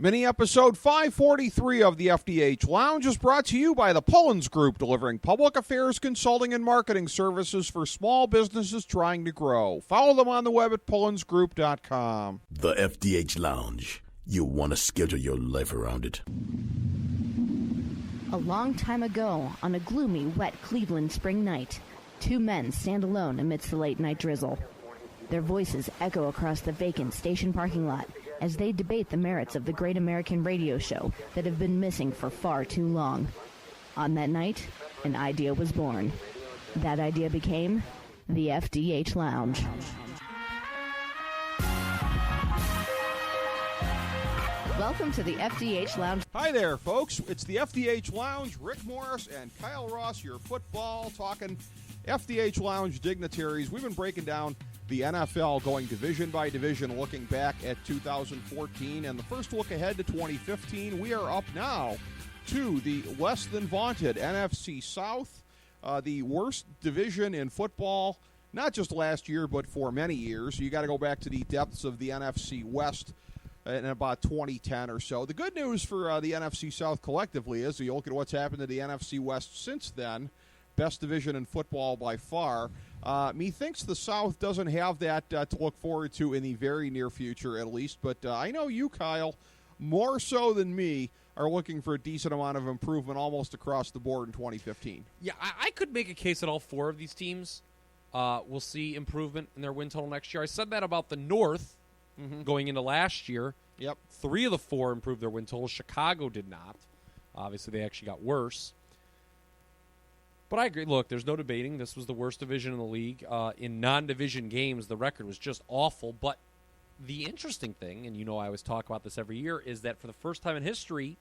Mini episode 543 of the FDH Lounge is brought to you by the Pullins Group, delivering public affairs consulting and marketing services for small businesses trying to grow. Follow them on the web at pullinsgroup.com. The FDH Lounge. You want to schedule your life around it. A long time ago, on a gloomy, wet Cleveland spring night, two men stand alone amidst the late-night drizzle. Their voices echo across the vacant station parking lot as they debate the merits of the great American radio show that have been missing for far too long. On that night, an idea was born. That idea became the FDH Lounge. Welcome to the FDH Lounge. Hi there, folks. It's the FDH Lounge. Rick Morris and Kyle Ross, your football talking FDH Lounge dignitaries. We've been breaking down the NFL, going division by division, looking back at 2014 and the first look ahead to 2015. We are up now to the less than vaunted NFC South, the worst division in football, not just last year, but for many years. You got to go back to the depths of the NFC West in about 2010 or so. The good news for the NFC South collectively is, you look at what's happened to the NFC West since then, best division in football by far. Methinks the South doesn't have that to look forward to in the very near future, at least. But I know you, Kyle, more so than me, are looking for a decent amount of improvement almost across the board in 2015. Yeah, I could make a case that all four of these teams will see improvement in their win total next year. I said that about the North going into last year. Yep. 3 of the 4 improved their win total. Chicago did not. Obviously, they actually got worse. But I agree. Look, there's no debating. This was the worst division in the league. In non-division games, the record was just awful. But the interesting thing, and you know I always talk about this every year, is that for the first time in history,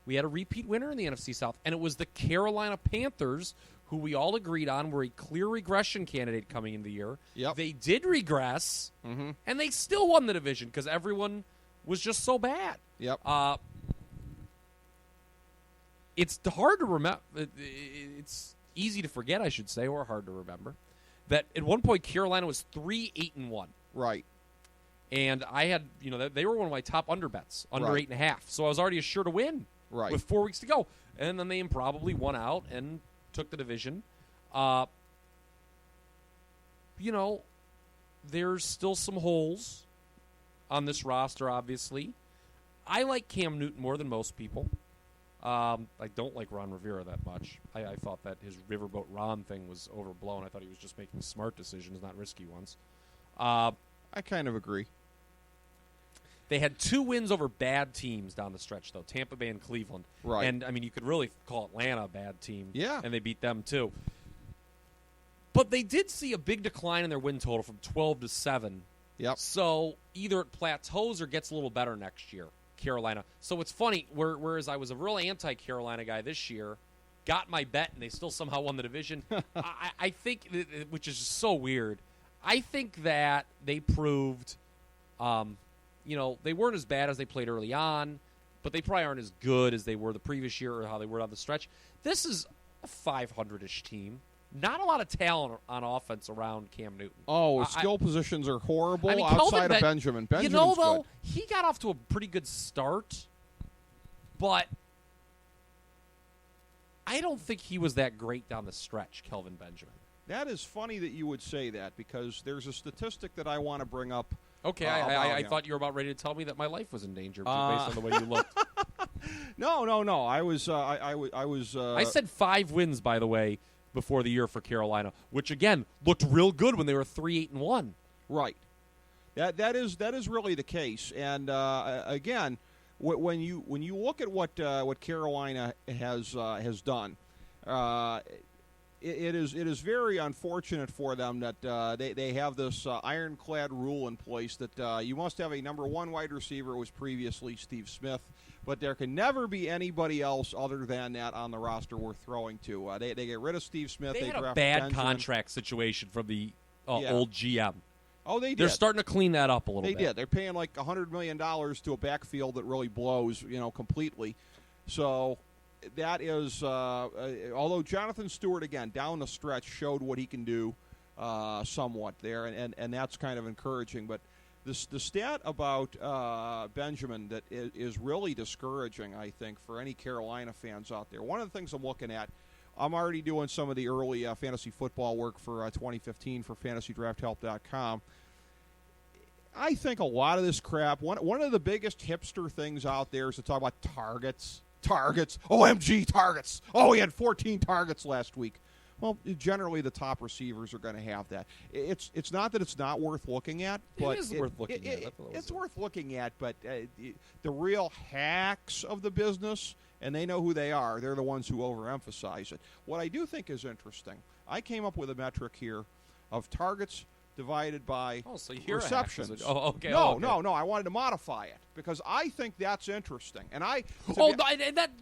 we had a repeat winner in the NFC South, and it was the Carolina Panthers, who we all agreed on were a clear regression candidate coming into the year. Yep. They did regress, and they still won the division because everyone was just so bad. Yep. It's hard to remember. It's easy to forget, I should say, or hard to remember, that at one point Carolina was 3-8-1. Right. And I had, they were one of my top under bets, under 8.5. So I was already assured to win with 4 weeks to go. And then they improbably won out and took the division. There's still some holes on this roster, obviously. I like Cam Newton more than most people. I don't like Ron Rivera that much. I thought that his Riverboat Ron thing was overblown. I thought he was just making smart decisions, not risky ones. I kind of agree. They had 2 wins over bad teams down the stretch, though, Tampa Bay and Cleveland. Right. And, you could really call Atlanta a bad team. Yeah. And they beat them, too. But they did see a big decline in their win total from 12 to 7. Yep. So either it plateaus or gets a little better next year. Carolina. So it's funny, whereas I was a real anti-Carolina guy this year, got my bet, and they still somehow won the division. I think, which is just so weird, I think that they proved, they weren't as bad as they played early on, but they probably aren't as good as they were the previous year or how they were on the stretch. This is a 500-ish team. Not a lot of talent on offense around Cam Newton. Oh, skill positions are horrible outside Kelvin of Benjamin. Benjamin's though, good. he got off to a pretty good start, but I don't think he was that great down the stretch, Kelvin Benjamin. That is funny that you would say that, because there's a statistic that I want to bring up. Okay, I thought you were about ready to tell me that my life was in danger based on the way you looked. No. I was. I said 5 wins, by the way, before the year for Carolina, which again looked real good when they were 3-8-1. Right. That is really the case. And again, when you look at what Carolina has done, it is very unfortunate for them that they have this ironclad rule in place that you must have a number 1 wide receiver, who was previously Steve Smith, but there can never be anybody else other than that on the roster worth throwing to. They get rid of Steve Smith. They had draft a bad Benjamin. Contract situation from the old GM. Oh, they did. They're starting to clean that up a little bit. They did. They're paying like $100 million to a backfield that really blows, completely. So that is, although Jonathan Stewart, again, down the stretch, showed what he can do somewhat there, and that's kind of encouraging. But The stat about Benjamin that is really discouraging, I think, for any Carolina fans out there. One of the things I'm looking at, I'm already doing some of the early fantasy football work for 2015 for FantasyDraftHelp.com. I think a lot of this crap, one of the biggest hipster things out there is to talk about targets. OMG, targets. Oh, he had 14 targets last week. Well, generally the top receivers are going to have that. It's not that it's not worth looking at, but it is worth looking at. It's worth looking at, but the real hacks of the business, and they know who they are, they're the ones who overemphasize it. What I do think is interesting, I came up with a metric here of targets divided by receptions. Okay. No, I wanted to modify it because I think that's interesting. And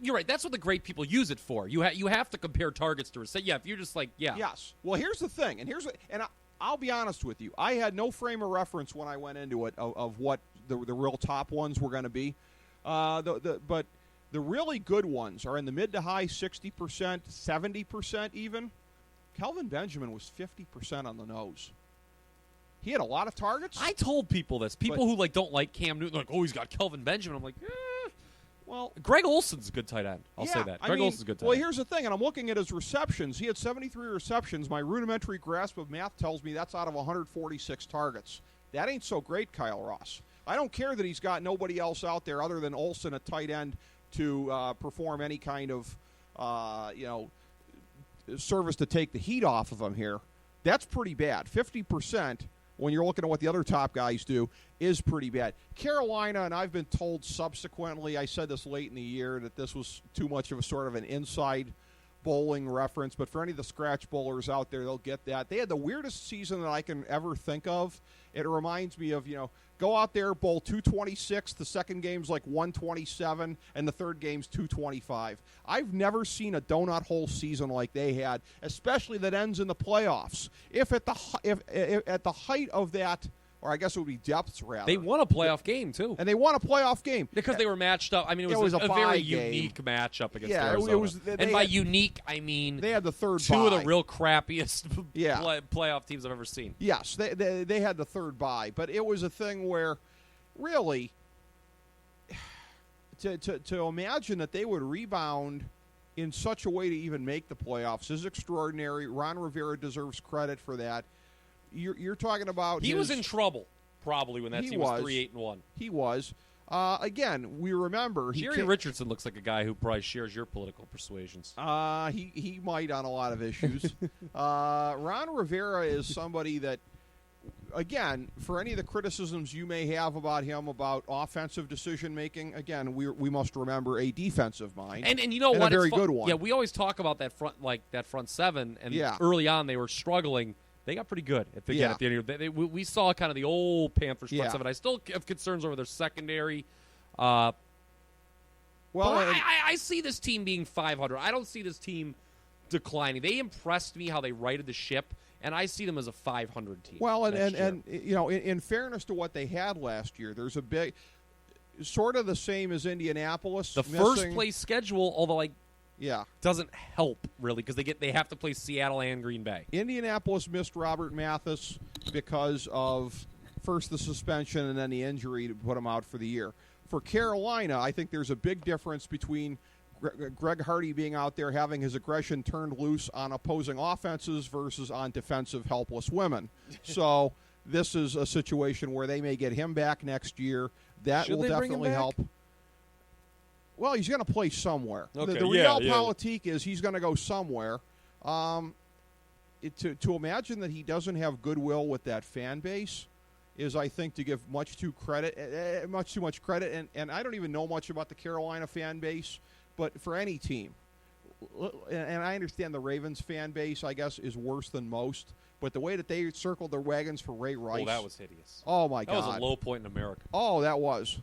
you're right. That's what the great people use it for. You have to compare targets to receptions. Yeah, if you're just like, yeah. Yes. Well, here's the thing, I'll be honest with you. I had no frame of reference when I went into it of what the real top ones were going to be. But the really good ones are in the mid to high 60%, 70% even. Kelvin Benjamin was 50% on the nose. He had a lot of targets. I told people this. People who don't like Cam Newton, like, oh, he's got Kelvin Benjamin. I'm like, well, Greg Olson's a good tight end. I'll say that. Greg Olson's a good tight end. Well, here's the thing, and I'm looking at his receptions. He had 73 receptions. My rudimentary grasp of math tells me that's out of 146 targets. That ain't so great, Kyle Ross. I don't care that he's got nobody else out there other than Olson at tight end to perform any kind of service to take the heat off of him here. That's pretty bad. 50%. When you're looking at what the other top guys do, is pretty bad. Carolina, and I've been told subsequently, I said this late in the year, that this was too much of a sort of an inside bowling reference, but for any of the scratch bowlers out there, they'll get that. They had the weirdest season that I can ever think of. It reminds me of, go out there, bowl 226, the second game's like 127, and the third game's 225. I've never seen a donut hole season like they had, especially that ends in the playoffs. If at the height of that, or I guess it would be depths rather. They won a playoff game too, and they won a playoff game because they were matched up. I mean, it was a very unique matchup against Arizona. And by unique, I mean they had the third two bye. of the real crappiest playoff teams I've ever seen. Yes, they had the third bye, but it was a thing where, really, to imagine that they would rebound in such a way to even make the playoffs is extraordinary. Ron Rivera deserves credit for that. You're talking about he was in trouble probably when that team was 3-8-1. He was. Again, we remember Jerry Richardson looks like a guy who probably shares your political persuasions. He might on a lot of issues. Ron Rivera is somebody that, again, for any of the criticisms you may have about him about offensive decision making, again, we must remember a defensive mind and you know what, a very good one. Yeah, we always talk about that front seven, and early on they were struggling. They got pretty good at the end of the year. We saw kind of the old Panthers front seven. I still have concerns over their secondary. I see this team being 500. I don't see this team declining. They impressed me how they righted the ship, and I see them as a 500 team. Well, and in fairness to what they had last year, there's a big, sort of the same as Indianapolis. The first place schedule, although doesn't help really because they have to play Seattle and Green Bay. Indianapolis missed Robert Mathis because of first the suspension and then the injury to put him out for the year. For Carolina, I think there's a big difference between Greg Hardy being out there having his aggression turned loose on opposing offenses versus on defensive helpless women. So this is a situation where they may get him back next year. That will definitely help. Well, he's going to play somewhere. Okay. The realpolitik is he's going to go somewhere. To imagine that he doesn't have goodwill with that fan base is, I think, to give much too much credit. And I don't even know much about the Carolina fan base, but for any team, and I understand the Ravens fan base, I guess, is worse than most. But the way that they circled their wagons for Ray Rice. Oh, that was hideous. Oh, my God. That was a low point in America. Oh, that was.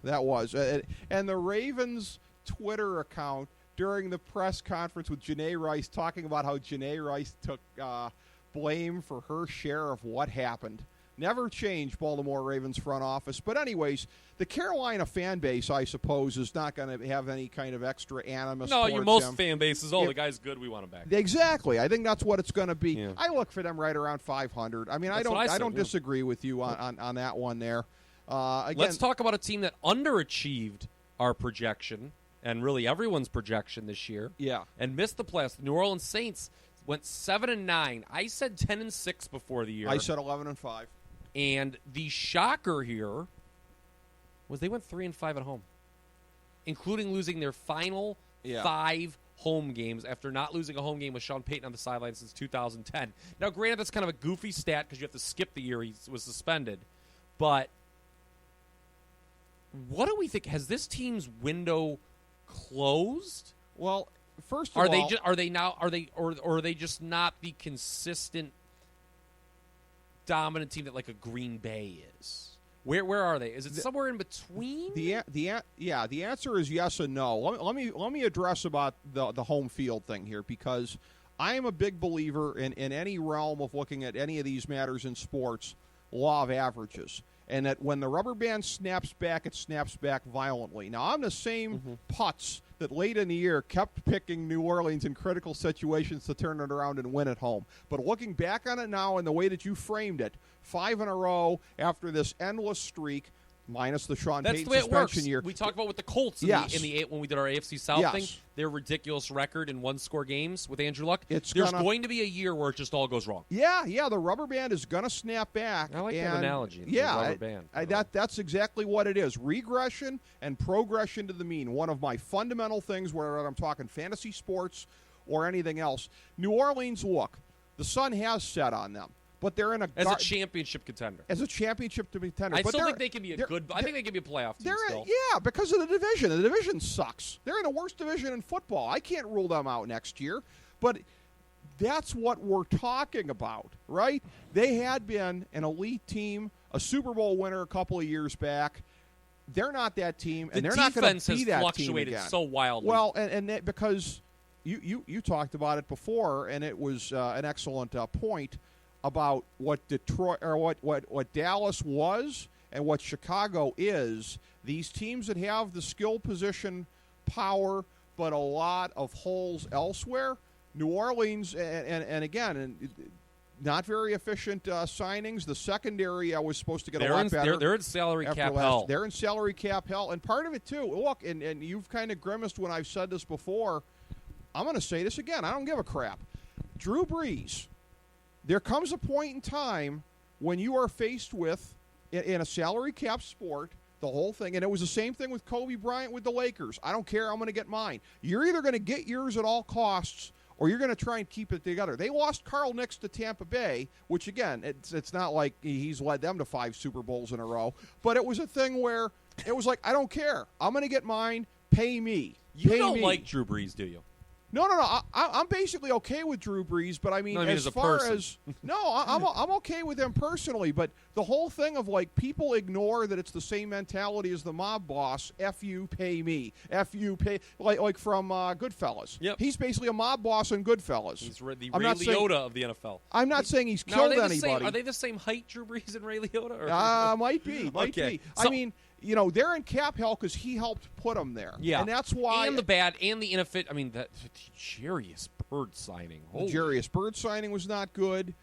And the Ravens Twitter account during the press conference with Janae Rice talking about how Janae Rice took blame for her share of what happened. Never changed Baltimore Ravens front office. But anyways, the Carolina fan base, I suppose, is not going to have any kind of extra animus towards him. Most fan bases, the guy's good, we want him back. Exactly. I think that's what it's going to be. Yeah. I look for them right around 500. I mean, I don't disagree with you on that one there. Again, let's talk about a team that underachieved our projection and really everyone's projection this year. Yeah. And missed the playoffs. The New Orleans Saints went 7-9. I said 10-6 before the year. I said 11-5. And the shocker here was they went 3-5 at home, including losing their final 5 home games after not losing a home game with Sean Payton on the sideline since 2010. Now, granted, that's kind of a goofy stat because you have to skip the year he was suspended. But what do we think? Has this team's window closed? Well, first of all, are they just not the consistent dominant team that like a Green Bay is? Where are they? Is it somewhere in between? The answer is yes and no. Let me address about the home field thing here, because I am a big believer in any realm of looking at any of these matters in sports, law of averages. And that when the rubber band snaps back, it snaps back violently. Now, I'm the same putz that late in the year kept picking New Orleans in critical situations to turn it around and win at home. But looking back on it now and the way that you framed it, 5 in a row after this endless streak, minus the Sean Payton suspension year. That's the way it works. We talked about with the Colts when we did our AFC South thing, their ridiculous record in one-score games with Andrew Luck. There's going to be a year where it just all goes wrong. Yeah, the rubber band is going to snap back. I like that analogy. Yeah, the rubber band. That's exactly what it is. Regression and progression to the mean. One of my fundamental things, whether I'm talking fantasy sports or anything else. New Orleans, look, the sun has set on them. But they're in as a championship contender. As a championship contender. I still think they can be I think they can be a playoff team still. Yeah, because of the division. The division sucks. They're in the worst division in football. I can't rule them out next year. But that's what we're talking about, right? They had been an elite team, a Super Bowl winner a couple of years back. They're not that team, and they're not going to be that team again. The defense has fluctuated so wildly. Well, and because you talked about it before, and it was an excellent point about what Detroit or what Dallas was and what Chicago is. These teams that have the skill position power, but a lot of holes elsewhere. New Orleans, and again, not very efficient signings. The secondary was supposed to get a lot better. They're in salary cap hell. They're in salary cap hell, and part of it too. Look, and you've kind of grimaced when I've said this before. I'm going to say this again. I don't give a crap. Drew Brees. There comes a point in time when you are faced with, in a salary cap sport, the whole thing, and it was the same thing with Kobe Bryant with the Lakers. I don't care. I'm going to get mine. You're either going to get yours at all costs, or you're going to try and keep it together. They lost Carl Nicks to Tampa Bay, which, again, it's not like he's led them to 5 Super Bowls in a row, but it was a thing where it was like, I don't care. I'm going to get mine. Pay me. You don't like Drew Brees, do you? No. I'm basically okay with Drew Brees, but I mean as far as I'm okay with him personally. But the whole thing of like people ignore that it's the same mentality as the mob boss. F you, pay me. F you, pay like from Goodfellas. Yep. He's basically a mob boss in Goodfellas. He's the Ray Liotta of the NFL. I'm not saying he's killed anybody. Are they the same height, Drew Brees and Ray Liotta? Might be. Okay. So, I mean. They're in cap hell because he helped put them there. Yeah. And that's why. And the bad and the inefficient. I mean, the Jarius Byrd signing. The Jarius Byrd signing was not good.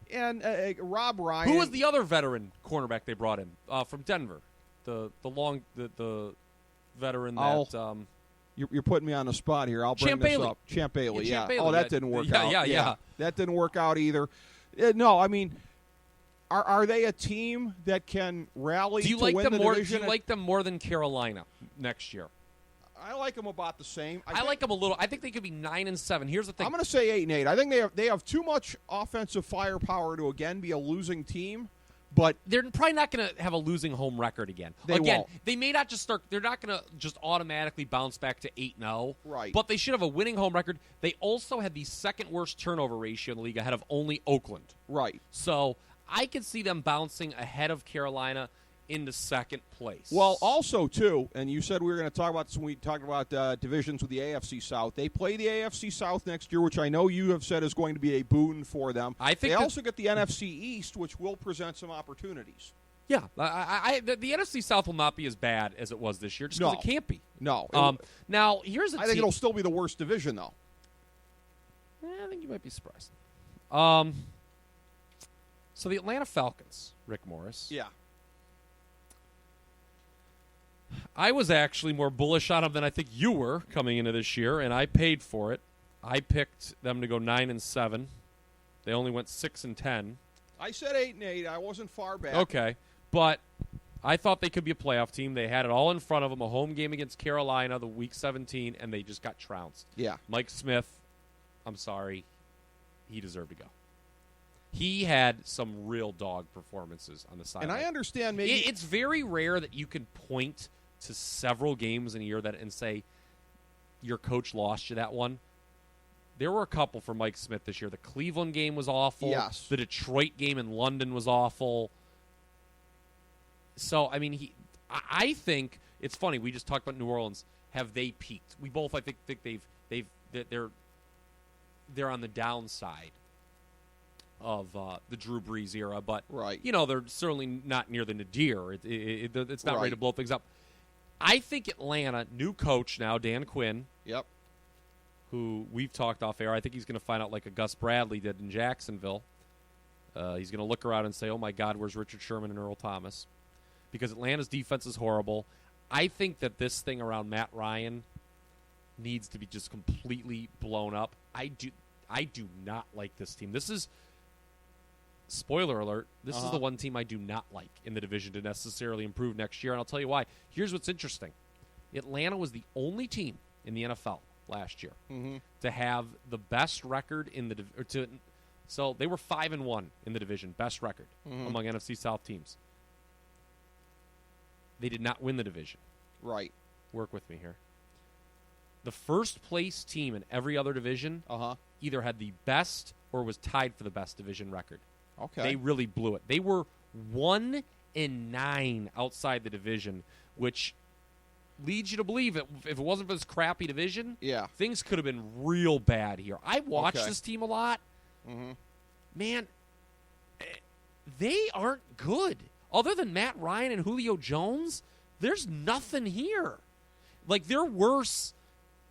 And Rob Ryan. Who was the other veteran cornerback they brought in from Denver? The veteran that. You're putting me on the spot here. I'll bring this up. Champ Bailey, yeah. Oh, that didn't work out. Yeah. That didn't work out either. No, I mean. Are they a team that can rally to win the division? Do you like them more than Carolina next year? I like them about the same. I like them a little. I think they could be 9-7. Here's the thing. I'm going to say 8-8. I think they have too much offensive firepower to again be a losing team. But they're probably not going to have a losing home record again. They won't. They may not just start. They're not going to just automatically bounce back to 8-0. Right. But they should have a winning home record. They also had the second worst turnover ratio in the league, ahead of only Oakland. Right. So I could see them bouncing ahead of Carolina into second place. Well, also, too, and you said we were going to talk about this when we talked about divisions with the AFC South. They play the AFC South next year, which I know you have said is going to be a boon for them. I think they also get the NFC East, which will present some opportunities. Yeah. The NFC South will not be as bad as it was this year, just because it can't be. No. Now, here's I think it'll still be the worst division, though. I think you might be surprised. So the Atlanta Falcons, Rick Morris. Yeah. I was actually more bullish on them than I think you were coming into this year, and I paid for it. I picked them to go 9-7. They only went 6-10. I said 8-8. I wasn't far back. Okay, but I thought they could be a playoff team. They had it all in front of them, a home game against Carolina, the Week 17, and they just got trounced. Yeah. Mike Smith, I'm sorry, he deserved to go. He had some real dog performances on the sideline. And I understand maybe It's very rare that you can point to several games in a year and say your coach lost you that one. There were a couple for Mike Smith this year. The Cleveland game was awful. Yes. The Detroit game in London was awful. So, I mean, I think it's funny. We just talked about New Orleans. Have they peaked? We both, I think they're on the downside of the Drew Brees era, but right. They're certainly not near the nadir. It's not Right. ready to blow things up. I think Atlanta, new coach now, Dan Quinn. Yep. Who we've talked off air. I think he's going to find out like a Gus Bradley did in Jacksonville. He's going to look around and say, oh, my God, where's Richard Sherman and Earl Thomas? Because Atlanta's defense is horrible. I think that this thing around Matt Ryan needs to be just completely blown up. I do not like this team. This is, spoiler alert, this is the one team I do not like in the division to necessarily improve next year, and I'll tell you why. Here's what's interesting. Atlanta was the only team in the NFL last year to have the best record in the so they were 5-1 in the division, best record among NFC South teams. They did not win the division. Right. Work with me here. The first place team in every other division either had the best or was tied for the best division record. Okay. They really blew it. They were 1-9 outside the division, which leads you to believe that if it wasn't for this crappy division, things could have been real bad here. I watched this team a lot. Man, they aren't good. Other than Matt Ryan and Julio Jones, there's nothing here. Like, they're worse.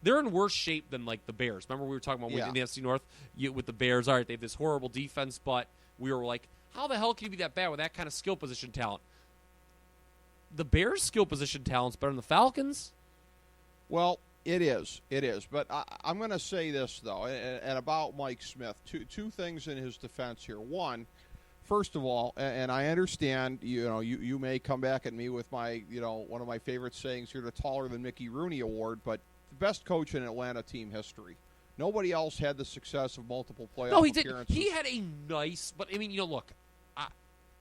They're in worse shape than, like, the Bears. Remember we were talking about in the NFC North with the Bears? All right, they have this horrible defense, but we were like, how the hell can you be that bad with that kind of skill position talent? The Bears' skill position talent's better than the Falcons. Well, it is. But I'm going to say this, though, and about Mike Smith. Two things in his defense here. One, first of all, and I understand, you may come back at me with my, one of my favorite sayings here, the taller than Mickey Rooney award, but the best coach in Atlanta team history. Nobody else had the success of multiple playoff appearances. He had a nice, but I mean, look,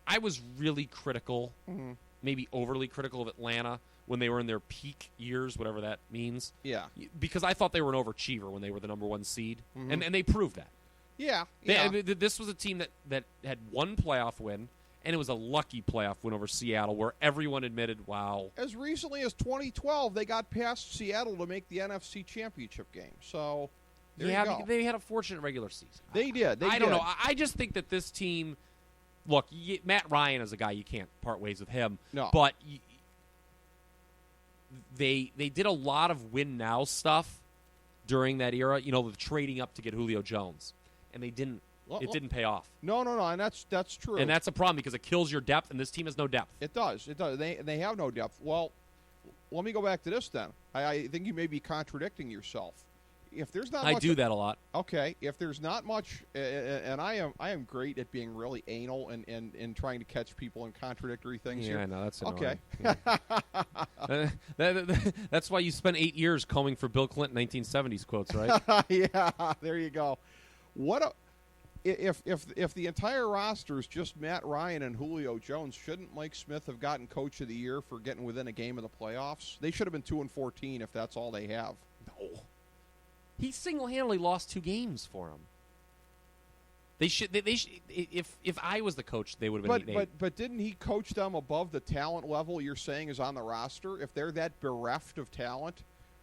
I was really critical, maybe overly critical of Atlanta when they were in their peak years, whatever that means. Yeah. Because I thought they were an overachiever when they were the number one seed, and they proved that. Yeah. This was a team that had one playoff win, and it was a lucky playoff win over Seattle where everyone admitted, wow. As recently as 2012, they got past Seattle to make the NFC Championship game. So, there you go. They had a fortunate regular season. They did. I don't know. I just think that this team, look, Matt Ryan is a guy you can't part ways with him. No. But they did a lot of win now stuff during that era, the trading up to get Julio Jones. And they didn't. It didn't pay off. No, and that's true. And that's a problem because it kills your depth, and this team has no depth. It does. They have no depth. Well, let me go back to this then. I think you may be contradicting yourself. If there's not much, I do that a lot. Okay, if there's not much, and I am great at being really anal and trying to catch people in contradictory things. Yeah, here. I know that's annoying. Okay. That's why you spent 8 years combing for Bill Clinton 1970s quotes, right? Yeah, there you go. If the entire roster is just Matt Ryan and Julio Jones, shouldn't Mike Smith have gotten Coach of the Year for getting within a game of the playoffs? They should have been 2-14 if that's all they have. No, he single-handedly lost 2 games for him. They should. If I was the coach, they would have been 8-8. But didn't he coach them above the talent level you're saying is on the roster? If they're that bereft of talent,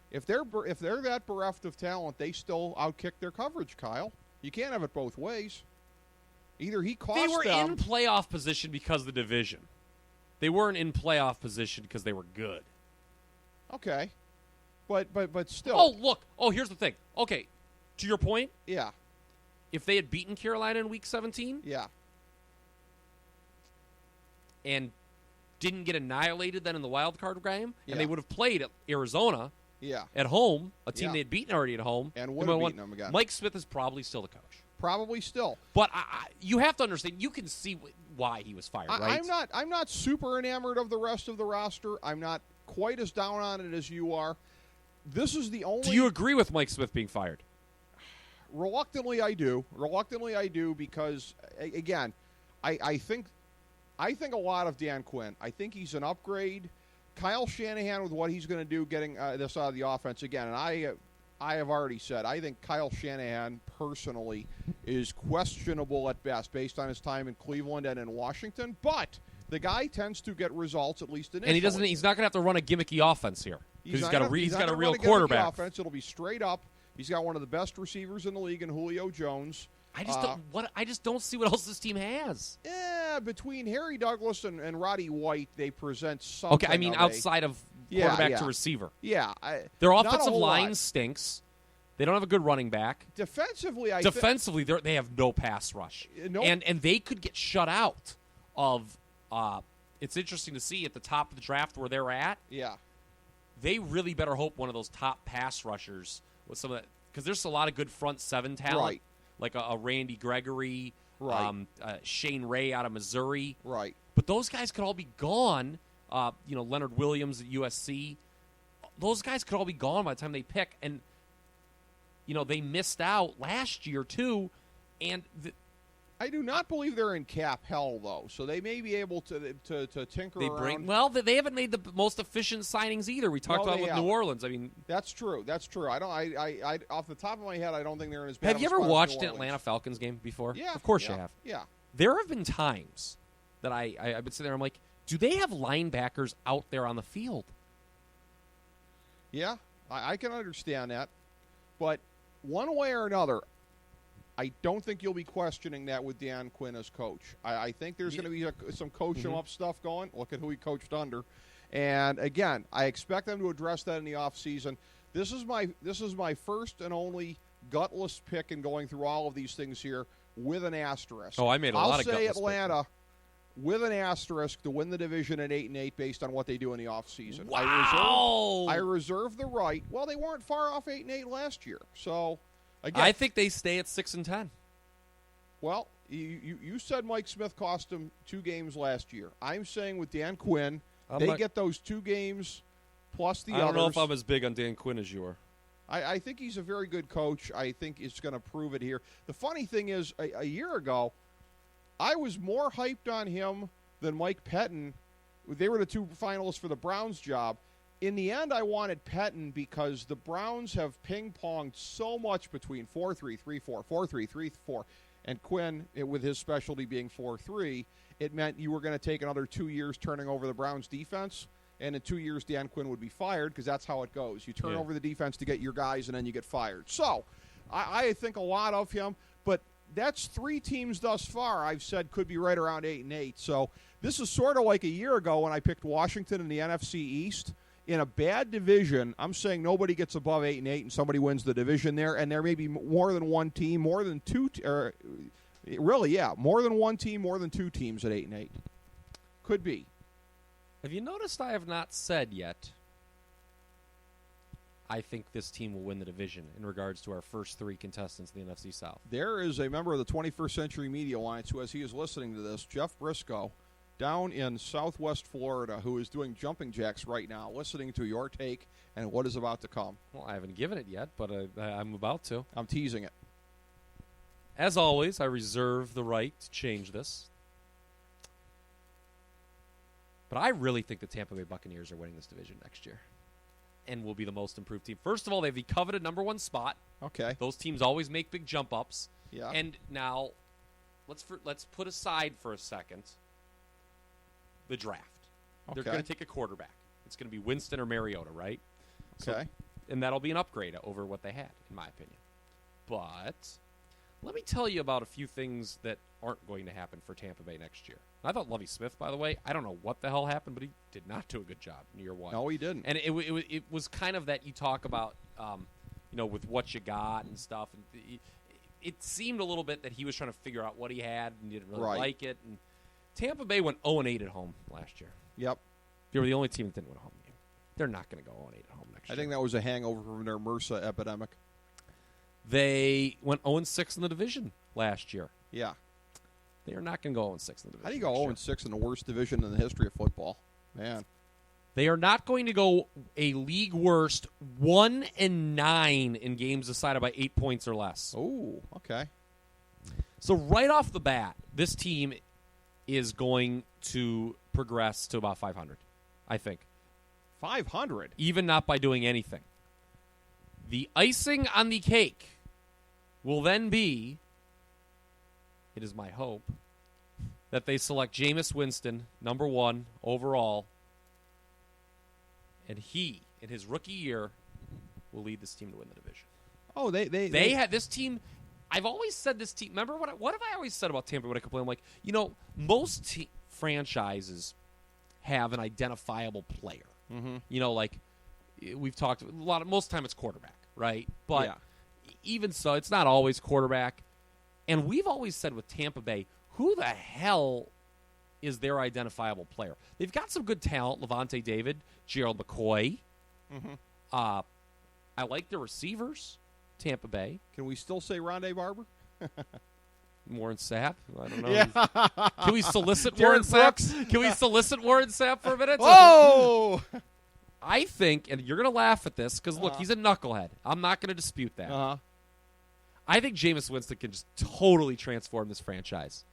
if they're that bereft of talent, they still outkick their coverage, Kyle. You can't have it both ways. Either he cost them. They were in playoff position because of the division. They weren't in playoff position because they were good. Okay. But still. Oh, look. Oh, here's the thing. Okay. To your point. Yeah. If they had beaten Carolina in Week 17. Yeah. And didn't get annihilated then in the wild card game, Yeah. and they would have played at Arizona Yeah. at home, a team Yeah. they had beaten already at home. And They would have won. beaten them again. Mike Smith is probably still the coach. Probably still. But you have to understand, you can see why he was fired, right? I'm not super enamored of the rest of the roster. I'm not quite as down on it as you are. This is the only. Do you agree with Mike Smith being fired? Reluctantly, I do. Reluctantly, I do because, again, I think a lot of Dan Quinn. I think he's an upgrade. Kyle Shanahan with what he's going to do getting this out of the offense again, and I have already said I think Kyle Shanahan personally is questionable at best based on his time in Cleveland and in Washington, but the guy tends to get results at least initially. And he's not going to have to run a gimmicky offense here because he's got a real run quarterback. Offense. It'll be straight up. He's got one of the best receivers in the league in Julio Jones. I just don't see what else this team has. Yeah, between Harry Douglas and Roddy White, they present something. Okay, I mean outside of quarterback to receiver. Yeah. Their offensive line stinks. They don't have a good running back. Defensively, they have no pass rush. And they could get shut out of it's interesting to see at the top of the draft where they're at. Yeah. They really better hope one of those top pass rushers with some of that, because there's a lot of good front seven talent. Right. Like a Randy Gregory, right. Shane Ray out of Missouri. Right. But those guys could all be gone. Leonard Williams at USC. Those guys could all be gone by the time they pick. And, they missed out last year, too. And I do not believe they're in cap hell, though. So they may be able to tinker around. Well, they haven't made the most efficient signings either. We talked about with New Orleans. I mean, that's true. I off the top of my head, I don't think they're in as bad. Have you ever watched an Atlanta Falcons game before? Yeah, of course you have. Yeah. There have been times that I've been sitting there. I'm like, do they have linebackers out there on the field? Yeah, I can understand that, but one way or another, I don't think you'll be questioning that with Dan Quinn as coach. I think there's going to be some coach him up stuff going. Look at who he coached under. And, again, I expect them to address that in the offseason. This is my first and only gutless pick in going through all of these things here with an asterisk. Oh, I made a lot of gutless I'll say Atlanta with an asterisk to win the division at 8-8 based on what they do in the offseason. Wow! I reserve the right. Well, they weren't far off 8-8 last year. So, again, I think they stay at 6-10. Well, you said Mike Smith cost them 2 games last year. I'm saying with Dan Quinn, they get those 2 games plus the others. I don't know if I'm as big on Dan Quinn as you are. I think he's a very good coach. I think he's going to prove it here. The funny thing is, a year ago, I was more hyped on him than Mike Pettin. They were the 2 finalists for the Browns job. In the end, I wanted Pettin because the Browns have ping-ponged so much between 4-3-3-4, 4-3-3-4, and Quinn, with his specialty being 4-3, it meant you were going to take another 2 years turning over the Browns' defense, and in 2 years, Dan Quinn would be fired because that's how it goes. You turn over the defense to get your guys, and then you get fired. So I think a lot of him, but that's 3 teams thus far I've said could be right around 8-8. So this is sort of like a year ago when I picked Washington in the NFC East. In a bad division, I'm saying nobody gets above 8-8 and somebody wins the division there, and there may be more than one team, more than 2 more than one team, more than 2 teams at 8-8. Could be. Have you noticed I have not said yet I think this team will win the division in regards to our first 3 contestants in the NFC South? There is a member of the 21st Century Media Alliance who, as he is listening to this, Jeff Briscoe, down in southwest Florida, who is doing jumping jacks right now, listening to your take and what is about to come. Well, I haven't given it yet, but I'm about to. I'm teasing it. As always, I reserve the right to change this. But I really think the Tampa Bay Buccaneers are winning this division next year and will be the most improved team. First of all, they have the coveted number 1 spot. Okay. Those teams always make big jump ups. Yeah. And now, let's put aside for a second the draft. Okay. They're going to take a quarterback. It's going to be Winston or Mariota, right? Okay. And that'll be an upgrade over what they had, in my opinion. But let me tell you about a few things that aren't going to happen for Tampa Bay next year. I thought Lovie Smith, by the way, I don't know what the hell happened, but he did not do a good job in year 1. No, he didn't. And it was kind of that you talk about, with what you got and stuff. And it seemed a little bit that he was trying to figure out what he had and didn't really like it. And Tampa Bay went 0-8 at home last year. Yep. They were the only team that didn't win a home game. They're not going to go 0-8 at home next year. I think that was a hangover from their MRSA epidemic. They went 0-6 in the division last year. Yeah. They are not going to go 0-6 in the division. How do you go 0-6 in the worst division in the history of football? Man. They are not going to go a league worst 1-9 in games decided by 8 points or less. Oh, okay. So right off the bat, this team is going to progress to about 500, I think. 500? Even not by doing anything. The icing on the cake will then be, it is my hope, that they select Jameis Winston, number 1 overall, and he, in his rookie year, will lead this team to win the division. Oh, they had this team. I've always said this team. Remember what have I always said about Tampa when I complain? I'm like, most franchises have an identifiable player. Mm-hmm. Like we've talked a lot. Most of the time it's quarterback, right? But even so, it's not always quarterback. And we've always said with Tampa Bay, who the hell is their identifiable player? They've got some good talent: Levante David, Gerald McCoy. Mm-hmm. I like their receivers. Tampa Bay. Can we still say Rondé Barber? Warren Sapp? I don't know. Yeah. Can we solicit Warren Sapp? Can we solicit Warren Sapp for a minute? Oh! I think, and you're going to laugh at this, because, look, he's a knucklehead. I'm not going to dispute that. I think Jameis Winston can just totally transform this franchise.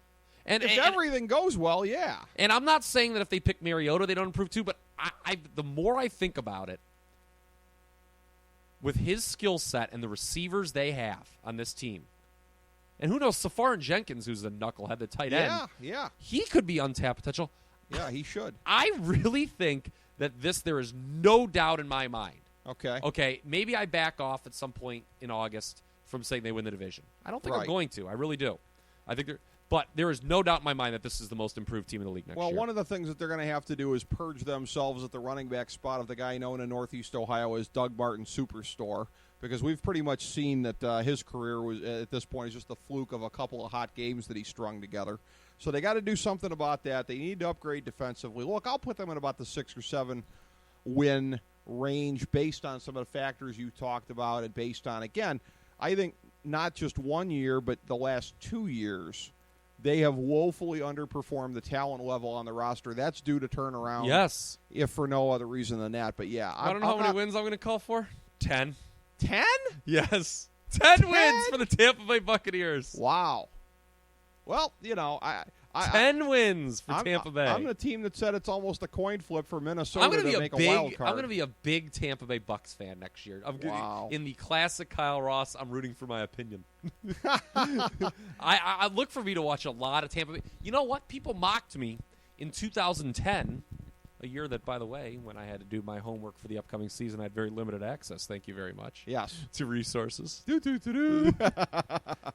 And if everything goes well, yeah. And I'm not saying that if they pick Mariota, they don't improve too, but the more I think about it, with his skill set and the receivers they have on this team, and who knows, Safarin Jenkins, who's a knucklehead, the tight end, he could be untapped potential. Yeah, he should. I really think that there is no doubt in my mind. Okay, maybe I back off at some point in August from saying they win the division. I don't think I'm going to. I really do. I think but there is no doubt in my mind that this is the most improved team in the league next year. Well, one of the things that they're going to have to do is purge themselves at the running back spot of the guy known in Northeast Ohio as Doug Martin Superstore, because we've pretty much seen that his career was at this point is just the fluke of a couple of hot games that he strung together. So they got to do something about that. They need to upgrade defensively. Look, I'll put them in about the 6 or 7 win range based on some of the factors you talked about and based on, again, I think not just 1 year, but the last 2 years. They have woefully underperformed the talent level on the roster. That's due to turn around. Yes. If for no other reason than that. But, yeah. I don't know how many wins I'm going to call for. 10. 10? Yes. 10 wins for the Tampa Bay Buccaneers. Wow. Well, 10 wins for Tampa Bay. I'm the team that said it's almost a coin flip for Minnesota to make a wild card. I'm going to be a big Tampa Bay Bucks fan next year. Wow. In the classic Kyle Ross, I'm rooting for my opinion. I look for me to watch a lot of Tampa Bay. You know what? People mocked me in 2010, a year that, by the way, when I had to do my homework for the upcoming season, I had very limited access, thank you very much. Yes. To resources.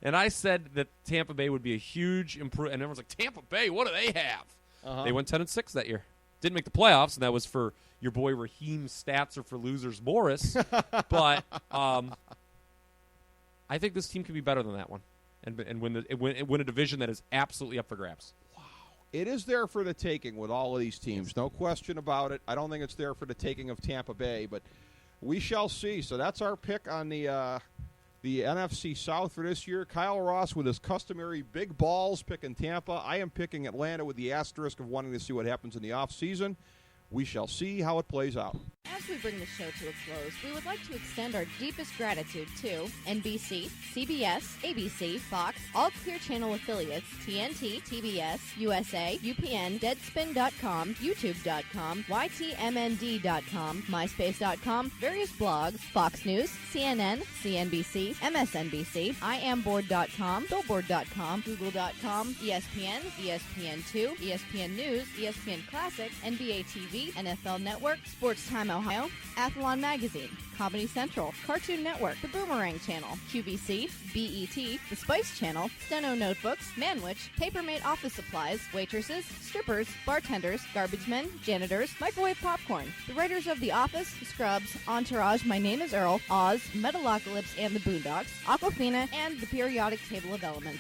And I said that Tampa Bay would be a huge improvement. And everyone's like, Tampa Bay, what do they have? They went 10-6 that year. Didn't make the playoffs, and that was for your boy Raheem's stats or for losers Morris. But I think this team can be better than that one and win a division that is absolutely up for grabs. It is there for the taking with all of these teams. No question about it. I don't think it's there for the taking of Tampa Bay, but we shall see. So that's our pick on the NFC South for this year. Kyle Ross with his customary big balls picking Tampa. I am picking Atlanta with the asterisk of wanting to see what happens in the offseason. We shall see how it plays out. As we bring the show to a close, we would like to extend our deepest gratitude to NBC, CBS, ABC, Fox, all Clear Channel affiliates, TNT, TBS, USA, UPN, Deadspin.com, YouTube.com, YTMND.com, MySpace.com, various blogs, Fox News, CNN, CNBC, MSNBC, IamBoard.com, Billboard.com, Google.com, ESPN, ESPN2, ESPN News, ESPN Classic, NBA TV, NFL Network, Sports Time Ohio, Athlon Magazine, Comedy Central, Cartoon Network, The Boomerang Channel, QVC, BET, The Spice Channel, Steno Notebooks, Manwich, Papermate Office Supplies, waitresses, strippers, bartenders, garbage men, janitors, microwave popcorn, the writers of The Office, Scrubs, Entourage, My Name is Earl, Oz, Metalocalypse and the Boondocks, Aquafina, and the Periodic Table of Elements.